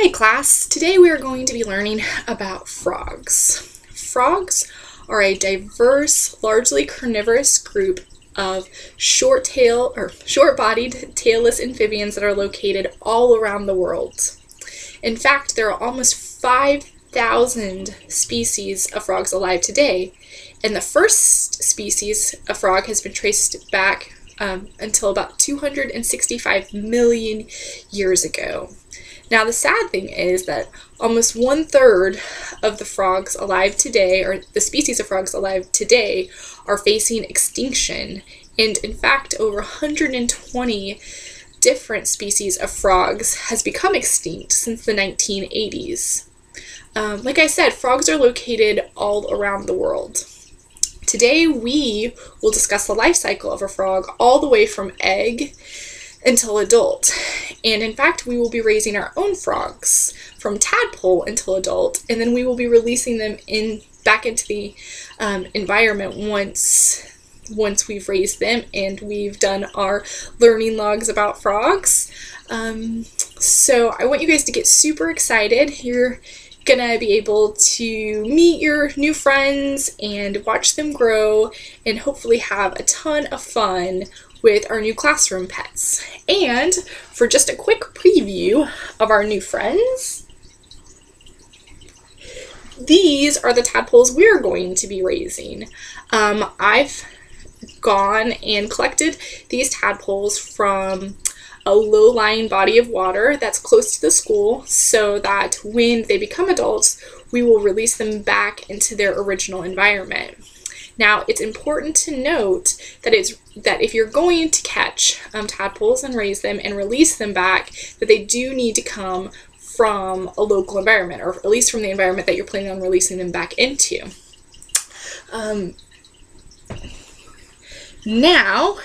Hi class, today we are going to be learning about frogs. Frogs are a diverse, largely carnivorous group of short-bodied, tailless amphibians that are located all around the world. In fact, there are almost 5,000 species of frogs alive today, and the first species of frog has been traced back until about 265 million years ago. Now, the sad thing is that almost 1/3 of the frogs alive today, or the species of frogs alive today, are facing extinction. And in fact, over 120 different species of frogs has become extinct since the 1980s. Like I said, frogs are located all around the world. Today, we will discuss the life cycle of a frog all the way from egg until adult. And in fact, we will be raising our own frogs from tadpole until adult, and then we will be releasing them back into the environment once we've raised them and we've done our learning logs about frogs. So I want you guys to get super excited. You're gonna be able to meet your new friends and watch them grow and hopefully have a ton of fun with our new classroom pets. And for just a quick preview of our new friends, these are the tadpoles we're going to be raising. I've gone and collected these tadpoles from a low-lying body of water that's close to the school so that when they become adults, we will release them back into their original environment. Now, it's important to note that if you're going to catch tadpoles and raise them and release them back, that they do need to come from a local environment, or at least from the environment that you're planning on releasing them back into. Now,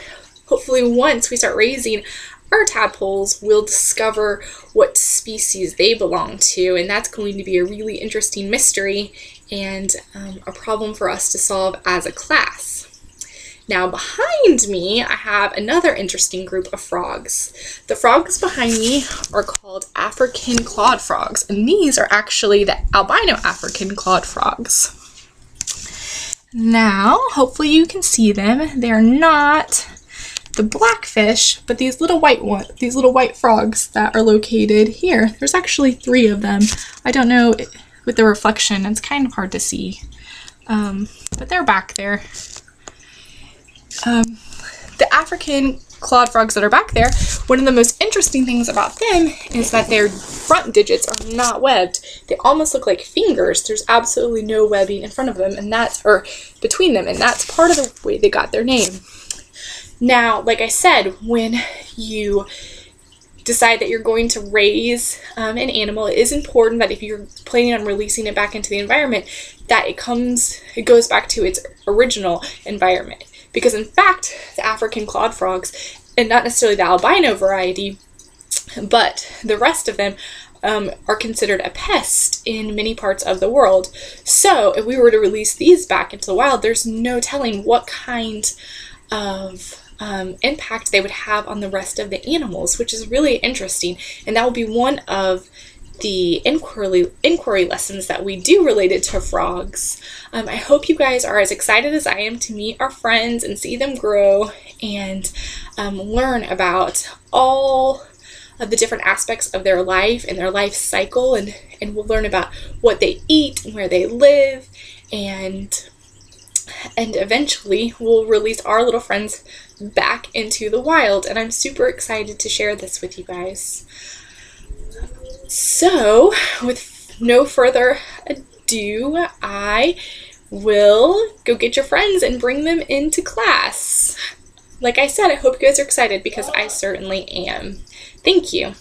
hopefully once we start raising our tadpoles, we'll discover what species they belong to, and that's going to be a really interesting mystery and a problem for us to solve as a class. Now, behind me, I have another interesting group of frogs. The frogs behind me are called African clawed frogs, and these are actually the albino African clawed frogs. Now, hopefully you can see them. They're not the blackfish, but these little white frogs that are located here. There's actually 3 of them. I don't know, with the reflection, it's kind of hard to see, but they're back there. The African clawed frogs that are back there, one of the most interesting things about them is that their front digits are not webbed. They almost look like fingers. There's absolutely no webbing in front of them, or between them, and that's part of the way they got their name. Now, like I said, when you decide that you're going to raise an animal, it is important that if you're planning on releasing it back into the environment, that it goes back to its original environment. Because in fact, the African clawed frogs, and not necessarily the albino variety, but the rest of them are considered a pest in many parts of the world. So if we were to release these back into the wild, there's no telling what kind of impact they would have on the rest of the animals, which is really interesting. And that will be one of the inquiry lessons that we do related to frogs. I hope you guys are as excited as I am to meet our friends and see them grow and learn about all of the different aspects of their life and their life cycle, and we'll learn about what they eat and where they live, and eventually we'll release our little friends back into the wild, and I'm super excited to share this with you guys. So, with no further ado, I will go get your friends and bring them into class. Like I said, I hope you guys are excited because I certainly am. Thank you.